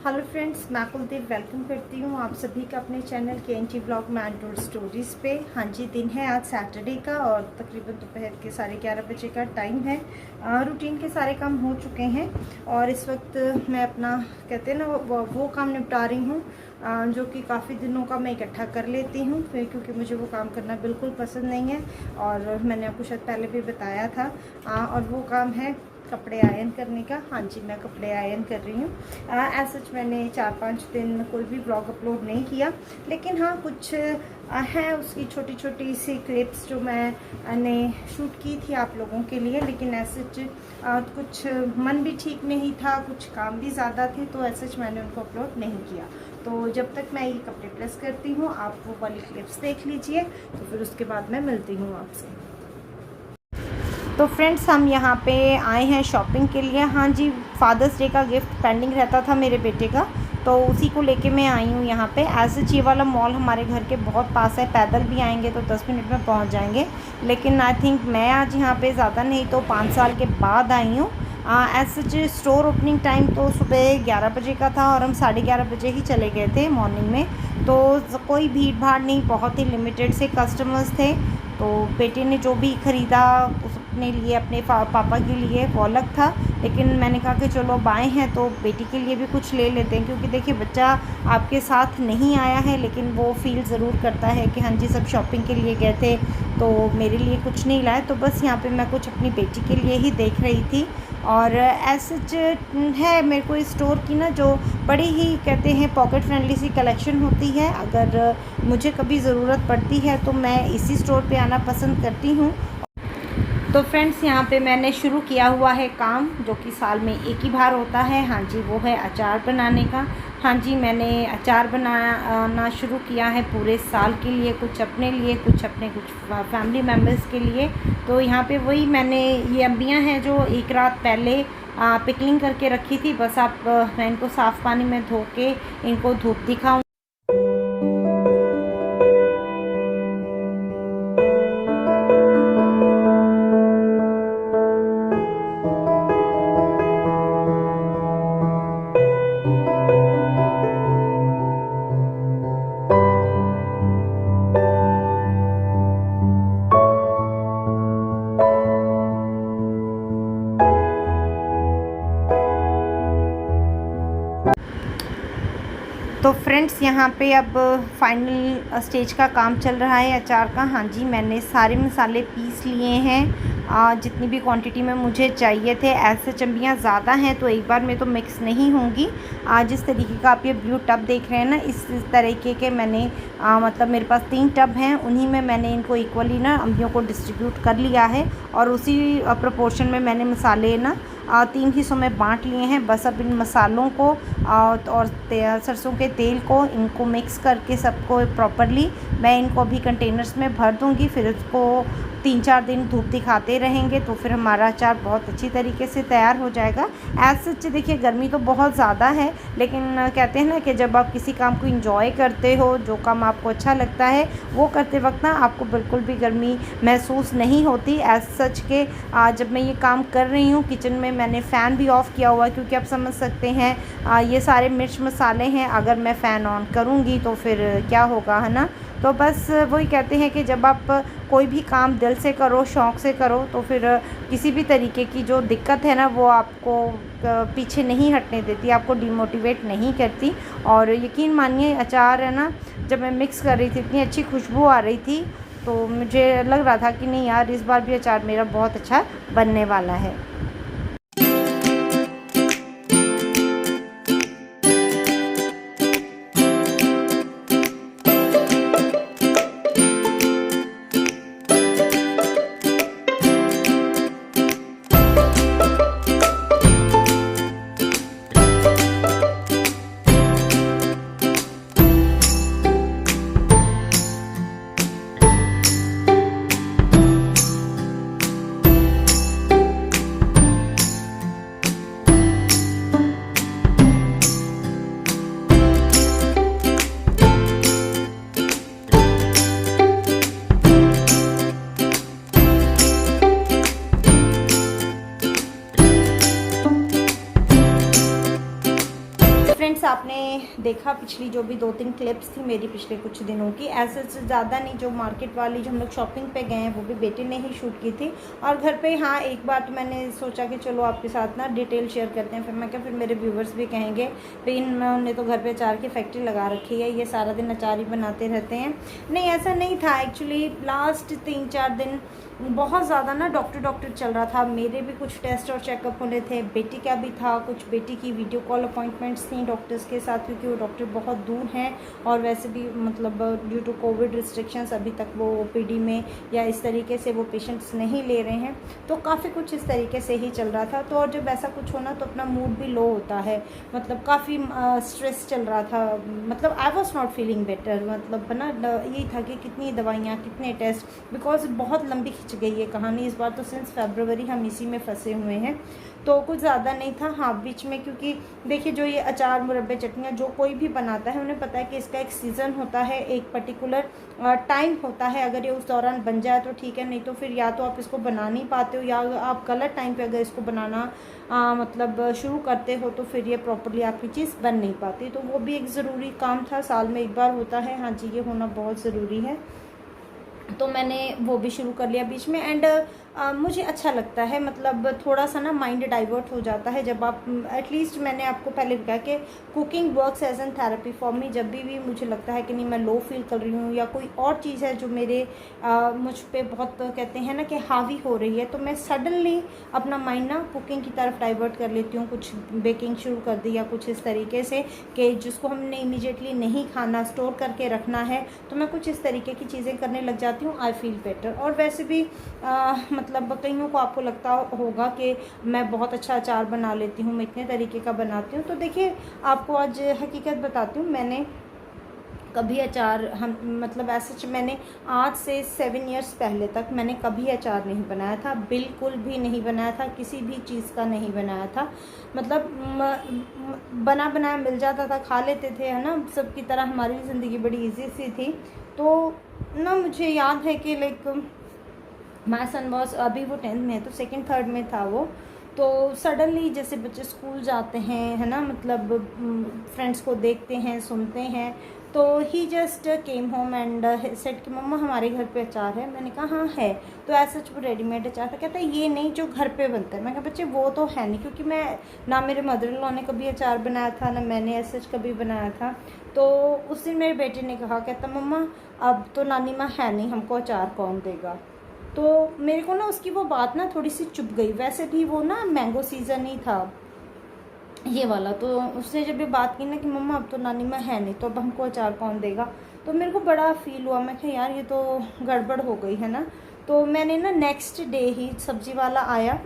Hello friends, मैं Kuldeep welcome करती हूँ आप सभी का अपने चैनल KNT ब्लॉग में अनटोल्ड स्टोरीज़ पे। हाँ जी, दिन है आज सैटरडे का और तकरीबन दोपहर के 11:30 बजे का टाइम है। रूटीन के सारे काम हो चुके हैं और इस वक्त मैं अपना कहते हैं ना वो काम निपटा रही हूँ जो कि काफ़ी दिनों का मैं इकट्ठा कर लेती हूँ फिर, क्योंकि मुझे वो काम करना बिल्कुल पसंद नहीं है और मैंने आपको शायद पहले भी बताया था। और वो काम है कपड़े आयरन करने का। हाँ जी, मैं कपड़े आयरन कर रही हूँ। एज सच मैंने 4-5 दिन कोई भी ब्लॉग अपलोड नहीं किया, लेकिन हाँ कुछ है उसकी छोटी छोटी सी क्लिप्स जो मैंने शूट की थी आप लोगों के लिए, लेकिन एज सच कुछ मन भी ठीक नहीं था, कुछ काम भी ज़्यादा थे, तो एज सच मैंने उनको अपलोड नहीं किया। तो जब तक मैं ये कपड़े प्रेस करती हूँ आप वो वाली क्लिप्स देख लीजिए, तो फिर उसके बाद मैं मिलती हूँ आपसे। तो फ्रेंड्स, हम यहाँ पे आए हैं शॉपिंग के लिए। हाँ जी, फादर्स डे का गिफ्ट पेंडिंग रहता था मेरे बेटे का, तो उसी को लेके मैं आई हूँ यहाँ पे। ऐसे ये वाला मॉल हमारे घर के बहुत पास है, पैदल भी आएंगे तो 10 मिनट में पहुँच जाएंगे, लेकिन आई थिंक मैं आज यहाँ पे ज़्यादा नहीं तो 5 साल के बाद आई हूँ। ऐसे स्टोर ओपनिंग टाइम तो सुबह 11 बजे का था और हम 11:30 बजे ही चले गए थे मॉर्निंग में, तो कोई भीड़ भाड़ नहीं, बहुत ही लिमिटेड से कस्टमर्स थे। तो बेटे ने जो भी ख़रीदा अपने लिए, अपने पापा के लिए, वो अलग था, लेकिन मैंने कहा कि चलो अब आए हैं तो बेटी के लिए भी कुछ ले लेते हैं, क्योंकि देखिए बच्चा आपके साथ नहीं आया है लेकिन वो फील ज़रूर करता है कि हाँ जी सब शॉपिंग के लिए गए थे तो मेरे लिए कुछ नहीं लाए। तो बस यहाँ पे मैं कुछ अपनी बेटी के लिए ही देख रही थी। और ऐसे है मेरे को इस स्टोर की ना जो बड़ी ही कहते हैं पॉकेट फ्रेंडली सी कलेक्शन होती है। अगर मुझे कभी ज़रूरत पड़ती है तो मैं इसी स्टोर पे आना पसंद करती हूँ। तो फ्रेंड्स, यहाँ पे मैंने शुरू किया हुआ है काम जो कि साल में एक ही बार होता है। हाँ जी, वो है अचार बनाने का। हाँ जी, मैंने अचार बनाना शुरू किया है पूरे साल के लिए, कुछ अपने लिए, कुछ फैमिली मेम्बर्स के लिए। तो यहाँ पे वही मैंने ये अम्बियाँ हैं जो एक रात पहले पिकलिंग करके रखी थी। बस मैं इनको साफ़ पानी में धो के इनको धूप दिखाऊँ। तो फ्रेंड्स, यहाँ पे अब फाइनल स्टेज का काम चल रहा है अचार का। हाँ जी, मैंने सारे मसाले पीस लिए हैं जितनी भी क्वांटिटी में मुझे चाहिए थे। ऐसे चम्बियाँ ज़्यादा हैं तो एक बार में तो मिक्स नहीं होंगी। जिस तरीके का आप ये ब्लू टब देख रहे हैं ना, इस तरीके के मैंने मतलब मेरे पास 3 टब हैं, उन्हीं में मैंने इनको इक्वली ना अम्बियों को डिस्ट्रीब्यूट कर लिया है और उसी प्रोपोर्शन में मैंने मसाले ना 3 हिस्सों में बांट लिए हैं। बस अब इन मसालों को और सरसों के तेल को इनको मिक्स करके सबको प्रॉपरली मैं इनको अभी कंटेनर्स में भर दूंगी। फिर उसको 3-4 दिन धूप दिखाते रहेंगे तो फिर हमारा अचार बहुत अच्छी तरीके से तैयार हो जाएगा। एज सच देखिए गर्मी तो बहुत ज़्यादा है, लेकिन कहते हैं ना कि जब आप किसी काम को इंजॉय करते हो, जो काम आपको अच्छा लगता है वो करते वक्त ना आपको बिल्कुल भी गर्मी महसूस नहीं होती। एज सच के जब मैं ये काम कर रही हूँ किचन में, मैंने फ़ैन भी ऑफ़ किया हुआ है, क्योंकि आप समझ सकते हैं ये सारे मिर्च मसाले हैं, अगर मैं फ़ैन ऑन करूँगी तो फिर क्या होगा, है ना। तो बस वही कहते हैं कि जब आप कोई भी काम दिल से करो, शौक़ से करो, तो फिर किसी भी तरीके की जो दिक्कत है ना वो आपको पीछे नहीं हटने देती, आपको डिमोटिवेट नहीं करती। और यकीन मानिए अचार है ना, जब मैं मिक्स कर रही थी इतनी अच्छी खुशबू आ रही थी तो मुझे लग रहा था कि नहीं यार, इस बार भी अचार मेरा बहुत अच्छा बनने वाला है। देखा पिछली जो भी 2-3 क्लिप्स थी मेरी पिछले कुछ दिनों की, ऐसे ज़्यादा नहीं, जो मार्केट वाली जो हम लोग शॉपिंग पे गए हैं वो भी बेटे ने ही शूट की थी। और घर पे हाँ एक बार तो मैंने सोचा कि चलो आपके साथ ना डिटेल शेयर करते हैं। फिर मैं क्या, फिर मेरे व्यूवर्स भी कहेंगे भाई इन्होंने तो घर पे अचार की फैक्ट्री लगा रखी है, ये सारा दिन अचार ही बनाते रहते हैं। नहीं, ऐसा नहीं था एक्चुअली। लास्ट 3-4 दिन बहुत ज़्यादा ना डॉक्टर चल रहा था। मेरे भी कुछ टेस्ट और चेकअप होने थे, बेटी का भी था, कुछ बेटी की वीडियो कॉल अपॉइंटमेंट्स थी डॉक्टर्स के साथ, क्योंकि वो डॉक्टर बहुत दूर हैं और वैसे भी मतलब ड्यू टू कोविड रिस्ट्रिक्शंस अभी तक वो ओपीडी में या इस तरीके से वो पेशेंट्स नहीं ले रहे हैं। तो काफ़ी कुछ इस तरीके से ही चल रहा था। तो और जब ऐसा कुछ होना तो अपना मूड भी लो होता है, मतलब काफ़ी स्ट्रेस चल रहा था। मतलब I was not feeling better, मतलब ना यही था कि कितनी दवाइयाँ, कितने टेस्ट, बिकॉज बहुत लंबी खिंच गई है कहानी इस बार तो। सिंस फरवरी हम इसी में फंसे हुए हैं, तो कुछ ज़्यादा नहीं था। हाँ बीच में, क्योंकि देखिए जो ये अचार, मुरब्बे, चटनियाँ जो कोई भी बनाता है उन्हें पता है कि इसका एक सीज़न होता है, एक पर्टिकुलर टाइम होता है। अगर ये उस दौरान बन जाए तो ठीक है, नहीं तो फिर या तो आप इसको बना नहीं पाते हो, या आप गलत टाइम पे अगर इसको बनाना मतलब शुरू करते हो तो फिर ये प्रॉपरली आपकी चीज़ बन नहीं पाती। तो वो भी एक ज़रूरी काम था, साल में एक बार होता है। हाँ जी, ये होना बहुत ज़रूरी है। तो मैंने वो भी शुरू कर लिया बीच में। एंड मुझे अच्छा लगता है, मतलब थोड़ा सा ना माइंड डाइवर्ट हो जाता है जब आप एटलीस्ट, मैंने आपको पहले भी कहा कि cooking works as an therapy for me. जब भी मुझे लगता है कि नहीं मैं लो फील कर रही हूँ या कोई और चीज़ है जो मेरे मुझ पे बहुत कहते हैं ना कि हावी हो रही है, तो मैं सडनली अपना माइंड ना कुकिंग की तरफ डाइवर्ट कर लेती हूँ। कुछ बेकिंग शुरू कर दी या कुछ इस तरीके से कि जिसको हमने इमीडिएटली नहीं खाना, स्टोर करके रखना है, तो मैं कुछ इस तरीके की चीज़ें करने लग जाती हूँ। I feel better. और वैसे भी मतलब कईयों को आपको लगता होगा कि मैं बहुत अच्छा अचार बना लेती हूँ, मैं इतने तरीके का बनाती हूँ। तो देखिए आपको आज हकीकत बताती हूँ, मैंने कभी अचार मतलब ऐसे मैंने आज से 7 इयर्स पहले तक मैंने कभी अचार नहीं बनाया था, बिल्कुल भी नहीं बनाया था, किसी भी चीज़ का नहीं बनाया था। मतलब बना बनाया मिल जाता था, खा लेते थे, है ना, सबकी तरह हमारी ज़िंदगी बड़ी इजी सी थी। तो ना मुझे याद है कि लाइक माय सन वॉज, अभी वो 10th में है तो 2nd-3rd में था वो। तो सडनली जैसे बच्चे स्कूल जाते हैं, है ना, मतलब फ्रेंड्स को देखते हैं, सुनते हैं, तो ही just came home and said कि मम्मा हमारे घर पे अचार है। मैंने कहा हाँ है। तो ऐसा वो रेडीमेड अचार था। कहता है ये नहीं जो घर पे बनता है। मैं कहा बच्चे वो तो है नहीं, क्योंकि मैं ना मेरे मदर इन लॉ ने कभी अचार बनाया था, ना मैंने ऐसा कभी बनाया था। तो उस दिन मेरे बेटे ने कहा, कहता मम्मा अब तो नानी माँ है नहीं, हमको अचार कौन देगा। तो मेरे को ना उसकी वो बात ना थोड़ी सी चुभ गई। वैसे भी वो ना मैंगो सीज़न ही था ये वाला, तो उसने जब ये बात की ना कि मम्मा अब तो नानी माँ है नहीं, तो अब हमको अचार कौन देगा, तो मेरे को बड़ा फील हुआ। मैं कहा यार ये तो गड़बड़ हो गई है ना। तो मैंने ना नेक्स्ट डे ही सब्ज़ी वाला आया,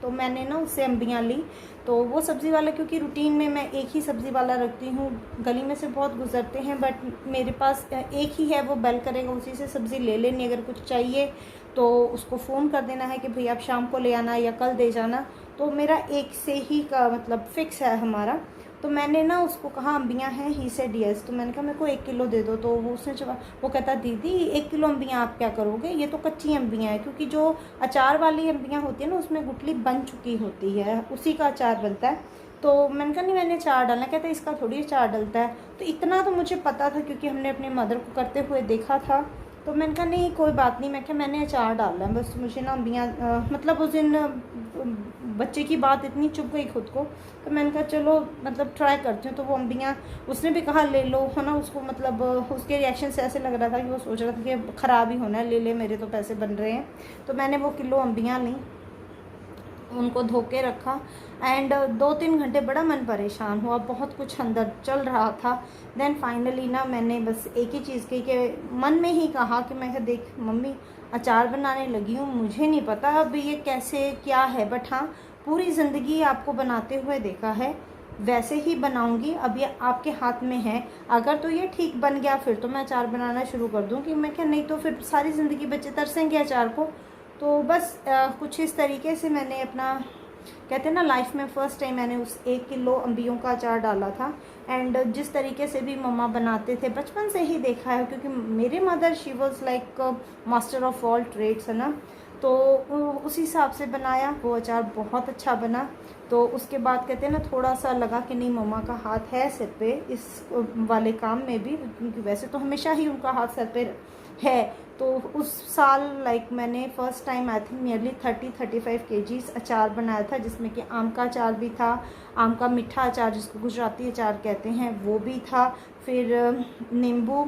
तो मैंने ना उससे अम्बियाँ ली। तो वो सब्ज़ी वाला, क्योंकि रूटीन में मैं एक ही सब्ज़ी वाला रखती हूँ, गली में से बहुत गुजरते हैं, बट मेरे पास एक ही है, वो बेल करेगा, उसी से सब्ज़ी ले लेनी। अगर कुछ चाहिए तो उसको फ़ोन कर देना है कि भई आप शाम को ले आना या कल दे जाना। तो मेरा एक से ही का मतलब फ़िक्स है हमारा। तो मैंने ना उसको कहा अम्बियाँ हैं, ही सेड यस। तो मैंने कहा मेरे को 1 किलो दे दो। तो वो उसने जवाब, वो कहता दीदी 1 किलो अम्बियाँ आप क्या करोगे, ये तो कच्ची अम्बियाँ हैं, क्योंकि जो अचार वाली अम्बियाँ होती है ना उसमें गुठली बन चुकी होती है, उसी का अचार बनता है। तो मैंने कहा नहीं मैंने अचार डालना। कहता है इसका थोड़ी अचार डलता है। तो इतना तो मुझे पता था, क्योंकि हमने अपने मदर को करते हुए देखा था। तो मैंने कहा नहीं कोई बात नहीं, मैं क्या मैंने अचार डाला है, बस मुझे ना अम्बियाँ मतलब उस दिन बच्चे की बात इतनी चुप गई खुद को। तो मैंने कहा चलो मतलब ट्राई करती हूँ। तो वो अम्बियाँ उसने भी कहा ले लो, है ना। उसको मतलब उसके रिएक्शन से ऐसे लग रहा था कि वो सोच रहा था कि ख़राब ही होना है, ले ले मेरे तो पैसे बन रहे हैं। तो मैंने वो किलो अम्बियाँ ली, उनको धो के रखा, एंड 2-3 घंटे बड़ा मन परेशान हुआ, बहुत कुछ अंदर चल रहा था। देन फाइनली ना मैंने बस एक ही चीज़ कही कि मन में ही कहा कि मैं देख मम्मी अचार बनाने लगी हूँ, मुझे नहीं पता अब ये कैसे क्या है, बट हाँ पूरी ज़िंदगी आपको बनाते हुए देखा है, वैसे ही बनाऊंगी। अब ये आपके हाथ में है, अगर तो ये ठीक बन गया फिर तो मैं अचार बनाना शुरू कर दूँ, कि मैं क्या नहीं तो फिर सारी ज़िंदगी बच्चे तरसेंगे अचार को। तो बस कुछ इस तरीके से मैंने अपना, कहते हैं ना लाइफ में फ़र्स्ट टाइम मैंने उस 1 किलो अम्बियों का अचार डाला था। एंड जिस तरीके से भी मम्मा बनाते थे बचपन से ही देखा है, क्योंकि मेरे mother she was like master of all trades, है ना। तो उसी हिसाब से बनाया। वो अचार बहुत अच्छा बना। तो उसके बाद कहते हैं ना, थोड़ा सा लगा कि नहीं मम्मा का हाथ है सिर पे इस वाले काम में भी, क्योंकि वैसे तो हमेशा ही उनका हाथ सिर पे है। तो उस साल मैंने first time I think nearly 30-35 KGs अचार बनाया था, जिसमें कि आम का अचार भी था, आम का मीठा अचार जिसको गुजराती अचार कहते हैं वो भी था, फिर नींबू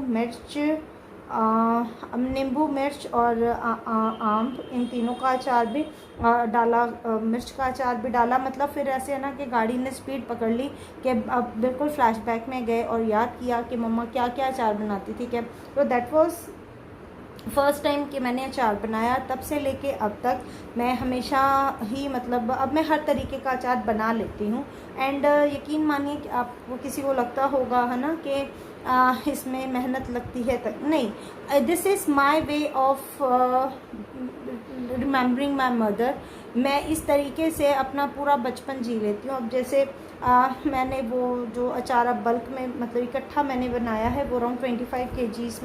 मिर्च और आम, इन तीनों का अचार भी डाला, मिर्च का अचार भी डाला। मतलब फिर ऐसे है ना कि गाड़ी ने स्पीड पकड़ ली कि अब बिल्कुल फ्लैशबैक में गए और याद किया कि मम्मा क्या क्या अचार बनाती थी क्या। तो दैट वाज फर्स्ट टाइम कि मैंने अचार बनाया। तब से लेके अब तक मैं हमेशा ही मतलब अब मैं हर तरीके का अचार बना लेती हूँ। एंड यकीन मानिए कि आपको किसी को लगता होगा है ना कि इसमें मेहनत लगती है, तक नहीं। This is my way of remembering my mother. मैं इस तरीके से अपना पूरा बचपन जी लेती हूँ। अब जैसे मैंने वो जो अचार अब बल्क में मतलब इकट्ठा मैंने बनाया है, वो अराउंड 25 केजीज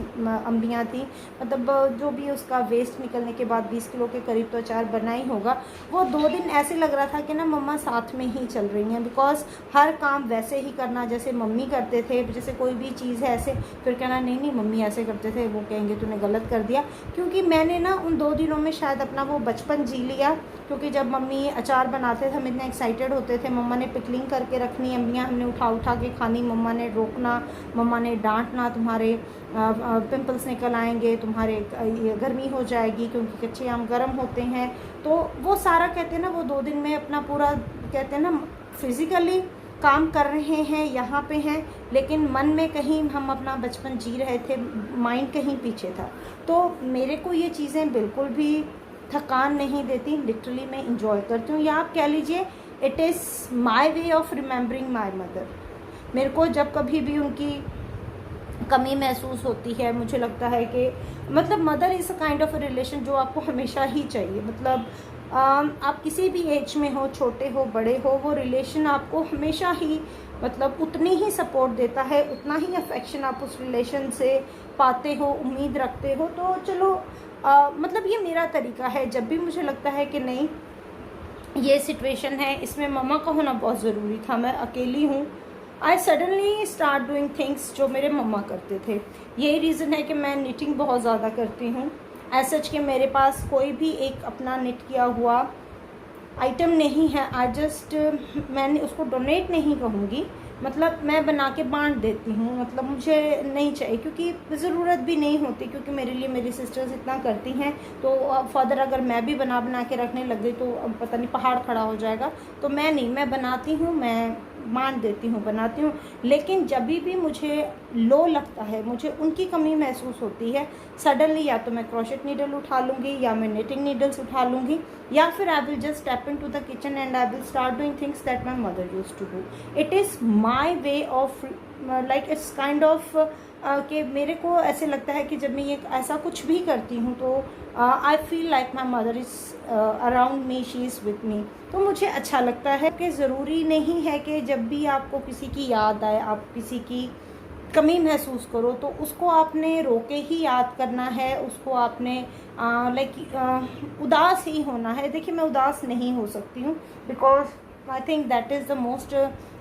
अम्बियाँ थी। मतलब जो भी उसका वेस्ट निकलने के बाद 20 किलो के करीब तो अचार बना ही होगा। वो 2 दिन ऐसे लग रहा था कि ना मम्मा साथ में ही चल रही हैं, बिकॉज हर काम वैसे ही करना जैसे मम्मी करते थे। जैसे कोई भी चीज़ है ऐसे, फिर कहना नहीं नहीं मम्मी ऐसे करते थे, वो कहेंगे तूने गलत कर दिया। क्योंकि मैंने ना उन 2 दिनों में शायद अपना वो बचपन जी लिया। क्योंकि जब मम्मी अचार बनाते थे हम इतने एक्साइटेड होते थे। मम्मा ने पिकलिंग करके रखनी, अम्बियाँ हमने उठा के खानी, मम्मा ने रोकना, मम्मा ने डांटना, तुम्हारे पिंपल्स निकल आएंगे, तुम्हारे ये गर्मी हो जाएगी क्योंकि कच्चे आम गर्म होते हैं। तो वो सारा कहते हैं ना, वो 2 दिन में अपना पूरा कहते हैं ना फिज़िकली काम कर रहे हैं, यहाँ पे हैं, लेकिन मन में कहीं हम अपना बचपन जी रहे थे, माइंड कहीं पीछे था। तो मेरे को ये चीज़ें बिल्कुल भी थकान नहीं देती, लिटरली मैं इंजॉय करती हूँ। या आप कह लीजिए it is my way of remembering my mother. मेरे को जब कभी भी उनकी कमी महसूस होती है, मुझे लगता है कि मतलब mother is a kind of a relation जो आपको हमेशा ही चाहिए। मतलब आप किसी भी एज में हो, छोटे हो बड़े हो, वो रिलेशन आपको हमेशा ही मतलब उतनी ही सपोर्ट देता है, उतना ही अफेक्शन आप उस रिलेशन से पाते हो, उम्मीद रखते हो। तो चलो मतलब ये मेरा तरीका है। जब भी मुझे लगता है कि नहीं ये सिचुएशन है, इसमें मम्मा का होना बहुत ज़रूरी था, मैं अकेली हूँ, I suddenly start doing things जो मेरे मम्मा करते थे। यही रीज़न है कि मैं निटिंग बहुत ज़्यादा करती हूँ। ऐसा कि मेरे पास कोई भी एक अपना निट किया हुआ आइटम नहीं है। आई जस्ट मैंने उसको डोनेट नहीं कहूँगी, मतलब मैं बना के बांट देती हूँ। मतलब मुझे नहीं चाहिए, क्योंकि ज़रूरत भी नहीं होती, क्योंकि मेरे लिए मेरी सिस्टर्स इतना करती हैं। तो फर्दर अगर मैं भी बना के रखने लग गई तो अब पता नहीं पहाड़ खड़ा हो जाएगा। तो मैं नहीं, मैं बनाती हूँ, मैं बांट देती हूँ, बनाती हूँ। लेकिन जब भी मुझे लो लगता है, मुझे उनकी कमी महसूस होती है, सडनली या तो मैं क्रोशेट नीडल उठा लूँगी, या मैं निटिंग नीडल्स उठा लूँगी, या फिर I will just step into the kitchen and I will start doing things that my mother used to do. It is my way of like it's kind of कि मेरे को ऐसे लगता है कि जब मैं ये ऐसा कुछ भी करती हूँ तो I feel like my mother is around me, she is with me. तो मुझे अच्छा लगता है कि ज़रूरी नहीं है कि जब भी आपको किसी की याद आए, आप किसी की कमी महसूस करो, तो उसको आपने रोके ही याद करना है, उसको आपने उदास ही होना है। देखिए मैं उदास नहीं हो सकती हूँ, because I think that is the most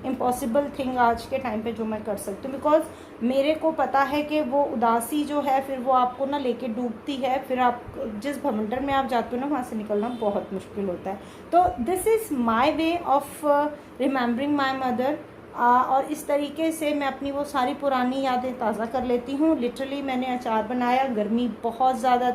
impossible thing आज के टाइम पे जो मैं कर सकती हूँ। बिकॉज मेरे को पता है कि वो उदासी जो है फिर वो आपको ना लेके डूबती है, फिर आप जिस भवंडर में आप जाते हो ना वहाँ से निकलना बहुत मुश्किल होता है। तो this is my way of remembering my mother. और इस तरीके से मैं अपनी वो सारी पुरानी यादें ताज़ा कर लेती हूँ। लिटरली मैंने अचार बनाया, गर्मी बहुत ज़्यादा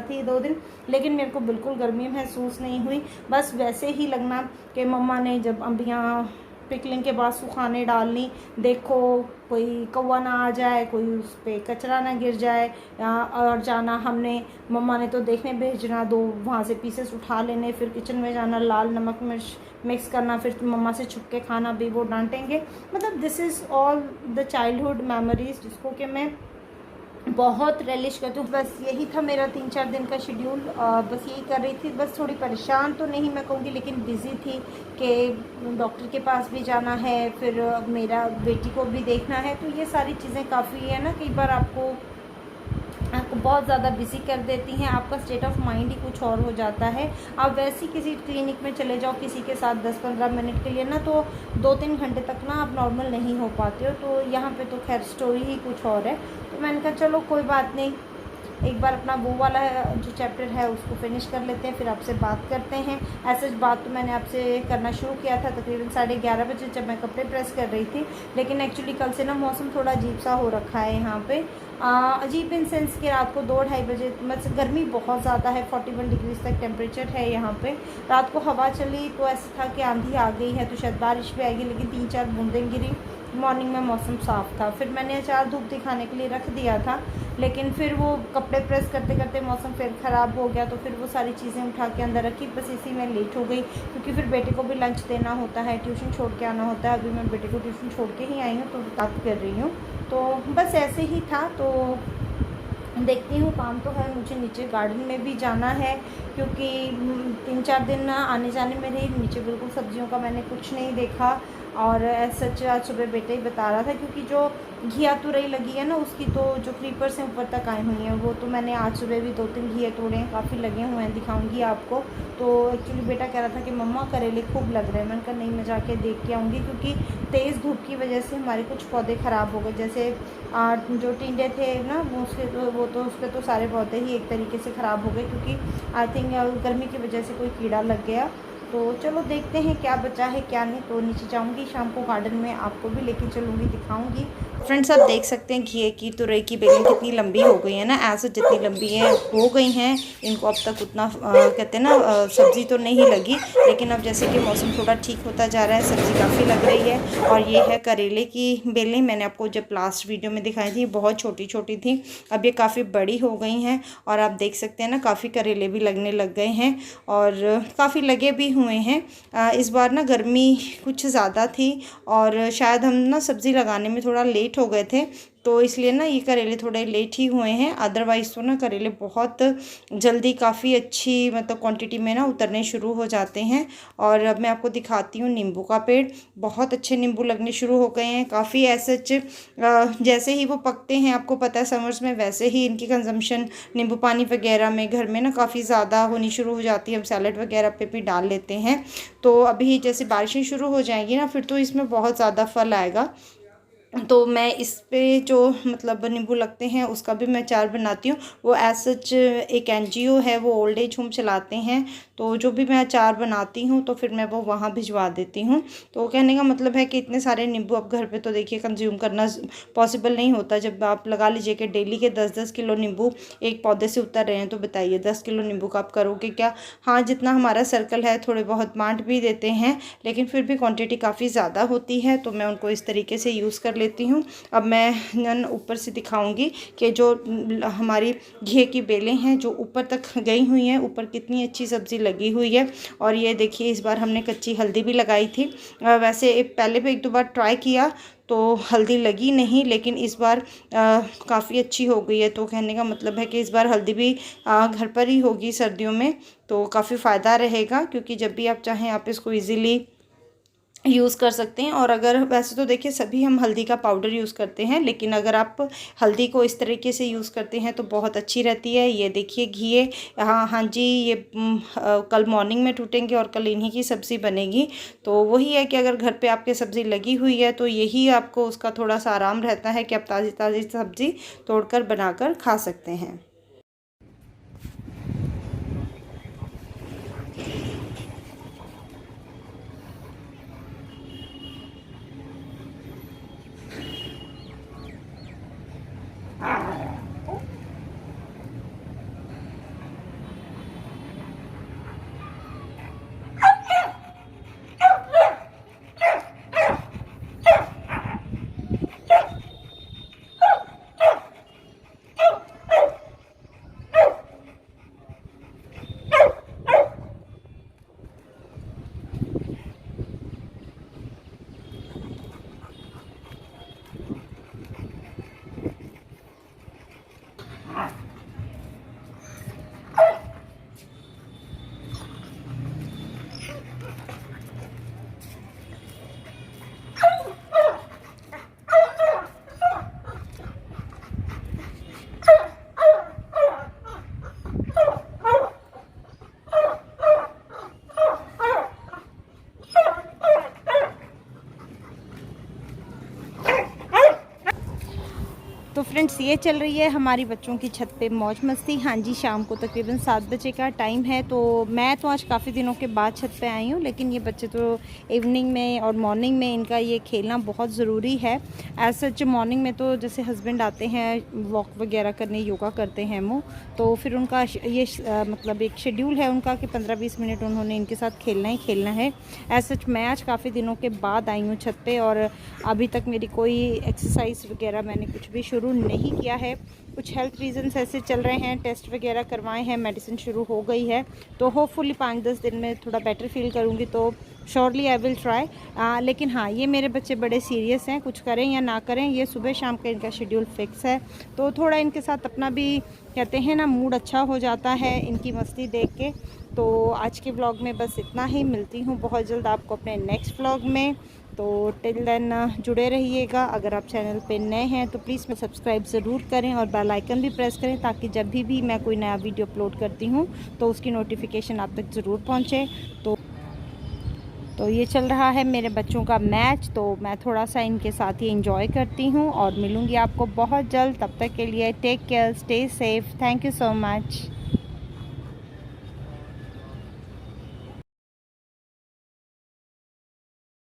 थी 2 दिन, लेकिन मेरे को बिल्कुल गर्मी महसूस नहीं हुई। बस वैसे ही लगना कि मम्मा ने जब अम्बियाँ पिकलिंग के बाद सुखाने डालनी, देखो कोई कौवा ना आ जाए, कोई उस पर कचरा ना गिर जाए, और जाना हमने, मम्मा ने तो देखने भेजना, 2 वहाँ से पीसेस उठा लेने, फिर किचन में जाना, लाल नमक मिर्च मिक्स करना, फिर मम्मा से छुप के खाना भी, वो डांटेंगे। मतलब this is all the childhood memories जिसको कि मैं बहुत रेलिश करती हूँ। बस यही था मेरा 3-4 दिन का शेड्यूल, बस यही कर रही थी। बस थोड़ी परेशान तो नहीं मैं कहूँगी, लेकिन बिज़ी थी कि डॉक्टर के पास भी जाना है, फिर मेरा बेटी को भी देखना है। तो ये सारी चीज़ें काफ़ी है ना, कई बार आपको बहुत ज़्यादा बिजी कर देती हैं, आपका स्टेट ऑफ माइंड ही कुछ और हो जाता है। आप वैसे ही किसी क्लिनिक में चले जाओ किसी के साथ 10-15 मिनट के लिए ना, तो 2-3 घंटे तक ना आप नॉर्मल नहीं हो पाते हो। तो यहाँ पे तो खैर स्टोरी ही कुछ और है। तो मैंने कहा चलो कोई बात नहीं, एक बार अपना वो वाला जो चैप्टर है उसको फिनिश कर लेते हैं, फिर आपसे बात करते हैं। ऐसे बात तो मैंने आपसे करना शुरू किया था तकरीबन 11:30 बजे जब मैं कपड़े प्रेस कर रही थी, लेकिन एक्चुअली कल से ना मौसम थोड़ा अजीब सा हो रखा है यहाँ पे। अजीब इन सेंस कि रात को 2-2:30 बजे मतलब गर्मी बहुत ज़्यादा है, 41 डिग्री तक टेम्परेचर है यहाँ पे। रात को हवा चली तो ऐसा था कि आंधी आ गई है तो शायद बारिश भी आएगी, लेकिन 3-4 बूंदें गिरी। मॉर्निंग में मौसम साफ़ था, फिर मैंने अचार धूप दिखाने के लिए रख दिया था, लेकिन फिर वो कपड़े प्रेस करते करते मौसम फिर ख़राब हो गया, तो फिर वो सारी चीज़ें उठा के अंदर रखी। बस इसी में लेट हो गई, क्योंकि फिर बेटे को भी लंच देना होता है, ट्यूशन छोड़ के आना होता है। अभी मैं बेटे को ट्यूशन छोड़ के ही आई हूँ तो बात कर रही हूँ। तो बस ऐसे ही था। तो देखती हूँ, काम तो है, मुझे नीचे गार्डन में भी जाना है, क्योंकि 3-4 दिन आने जाने में रही। नीचे बिल्कुल सब्जियों का मैंने कुछ नहीं देखा, और सच आज सुबह बेटे ही बता रहा था, क्योंकि जो घिया तुरई लगी है ना उसकी तो जो क्रीपर्स हैं ऊपर तक आई हुई हैं, वो तो मैंने आज सुबह भी 2-3 घिए तोड़े हैं, काफ़ी लगे हुए हैं, दिखाऊंगी आपको। तो एक्चुअली बेटा कह रहा था कि मम्मा करेले खूब लग रहे हैं। मैंने कहा नहीं, मैं जाके देख के आऊँगी, क्योंकि तेज़ धूप की वजह से हमारे कुछ पौधे ख़राब हो गए। जैसे जो टिंडे थे ना उसके तो उसके तो सारे पौधे ही एक तरीके से ख़राब हो गए, क्योंकि आई थिंक गर्मी की वजह से कोई कीड़ा लग गया। तो चलो देखते हैं क्या बचा है क्या नहीं। तो नीचे जाऊंगी शाम को गार्डन में, आपको भी लेके चलूँगी, दिखाऊंगी। फ्रेंड्स आप देख सकते हैं घिए की तुरई की बेलें कितनी लंबी हो गई है ना, ऐसे जितनी लंबी है हो गई हैं, इनको अब तक उतना कहते हैं ना सब्ज़ी तो नहीं लगी, लेकिन अब जैसे कि मौसम थोड़ा ठीक होता जा रहा है सब्ज़ी काफ़ी लग रही है। और ये है करेले की बेलें, मैंने आपको जब लास्ट वीडियो में दिखाई थी बहुत छोटी छोटी थी, अब ये काफ़ी बड़ी हो गई हैं। और आप देख सकते हैं ना काफ़ी करेले भी लगने लग गए हैं, और काफ़ी लगे भी हुए हैं। इस बार ना गर्मी कुछ ज़्यादा थी, और शायद हम ना सब्ज़ी लगाने में थोड़ा लेट हो गए थे, तो इसलिए ना ये करेले थोड़े लेट ही हुए हैं। अदरवाइज़ तो ना करेले बहुत जल्दी काफ़ी अच्छी मतलब क्वांटिटी में ना उतरने शुरू हो जाते हैं। और अब मैं आपको दिखाती हूँ नींबू का पेड़, बहुत अच्छे नींबू लगने शुरू हो गए हैं काफ़ी। ऐसे जैसे ही वो पकते हैं, आपको पता है समर्स में वैसे ही इनकी कंजम्पशन नींबू पानी वगैरह में घर में ना काफ़ी ज़्यादा होनी शुरू हो जाती है। हम सैलड वगैरह पे भी डाल लेते हैं। तो अभी जैसे बारिशें शुरू हो जाएंगी ना, फिर तो इसमें बहुत ज़्यादा फल आएगा। तो मैं इस पे जो मतलब नींबू लगते हैं उसका भी मैं अचार बनाती हूँ। वो एज सच एक NGO है, वो ओल्ड एज होम चलाते हैं, तो जो भी मैं अचार बनाती हूँ तो फिर मैं वो वहाँ भिजवा देती हूँ। तो कहने का मतलब है कि इतने सारे नींबू अब घर पे तो देखिए कंज्यूम करना पॉसिबल नहीं होता। जब आप लगा लीजिए कि डेली के 10-10 किलो नींबू एक पौधे से उतर रहे हैं, तो बताइए 10 किलो नींबू का आप करोगे क्या। हाँ, जितना हमारा सर्कल है थोड़े बहुत बांट भी देते हैं, लेकिन फिर भी क्वान्टिटी काफ़ी ज़्यादा होती है, तो मैं उनको इस तरीके से यूज़ कर लेती हूँ। अब मैं ऊपर से दिखाऊंगी कि जो हमारी घिए की बेलें हैं जो ऊपर तक गई हुई हैं, ऊपर कितनी अच्छी सब्ज़ी लगी हुई है। और ये देखिए इस बार हमने कच्ची हल्दी भी लगाई थी। वैसे पहले भी 1-2 बार ट्राई किया तो हल्दी लगी नहीं, लेकिन इस बार काफ़ी अच्छी हो गई है। तो कहने का मतलब है कि इस बार हल्दी भी घर पर ही होगी सर्दियों में, तो काफ़ी फ़ायदा रहेगा, क्योंकि जब भी आप चाहें आप इसको ईज़िली यूज़ कर सकते हैं। और अगर वैसे तो देखिए सभी हम हल्दी का पाउडर यूज़ करते हैं, लेकिन अगर आप हल्दी को इस तरीके से यूज़ करते हैं तो बहुत अच्छी रहती है। ये देखिए घिए, हाँ जी, ये कल मॉर्निंग में टूटेंगे और कल इन्हीं की सब्ज़ी बनेगी। तो वही है कि अगर घर पे आपके सब्ज़ी लगी हुई है तो यही आपको उसका थोड़ा सा आराम रहता है कि आप ताज़ी ताज़ी सब्ज़ी तोड़कर बनाकर खा सकते हैं। फ्रेंड्स ये चल रही है हमारी बच्चों की छत पे मौज मस्ती। हाँ जी, शाम को तकरीबन 7 बजे का टाइम है। तो मैं तो आज काफ़ी दिनों के बाद छत पे आई हूँ, लेकिन ये बच्चे तो इवनिंग में और मॉर्निंग में इनका ये खेलना बहुत ज़रूरी है। एज सच मॉर्निंग में तो जैसे हस्बैंड आते हैं वॉक वगैरह करने, योगा करते हैं वो, तो फिर उनका ये मतलब एक शेड्यूल है उनका कि 15-20 मिनट उन्होंने इनके साथ खेलना ही खेलना है। एज सच मैं आज काफ़ी दिनों के बाद आई हूँ छत पे और अभी तक मेरी कोई एक्सरसाइज वगैरह मैंने कुछ भी शुरू नहीं किया है। कुछ हेल्थ रीजंस ऐसे चल रहे हैं, टेस्ट वगैरह करवाए हैं, मेडिसिन शुरू हो गई है, तो होपफुली 5-10 दिन में थोड़ा बेटर फील करूँगी तो श्योरली आई विल ट्राई। लेकिन हाँ, ये मेरे बच्चे बड़े सीरियस हैं, कुछ करें या ना करें ये सुबह शाम का इनका शेड्यूल फिक्स है। तो थोड़ा इनके साथ अपना भी कहते हैं ना मूड अच्छा हो जाता है इनकी मस्ती देख के। तो आज के व्लॉग में बस इतना ही, मिलती हूँ बहुत जल्द आपको अपने नेक्स्ट व्लॉग में। तो टिल देन जुड़े रहिएगा। अगर आप चैनल पे नए हैं तो प्लीज़ मैं सब्सक्राइब ज़रूर करें और बेल आइकन भी प्रेस करें, ताकि जब भी मैं कोई नया वीडियो अपलोड करती हूँ तो उसकी नोटिफिकेशन आप तक ज़रूर पहुँचे। तो ये चल रहा है मेरे बच्चों का मैच, तो मैं थोड़ा सा इनके साथ ही एंजॉय करती हूँ और मिलूँगी आपको बहुत जल्द। तब तक के लिए take care, stay safe, thank you so much.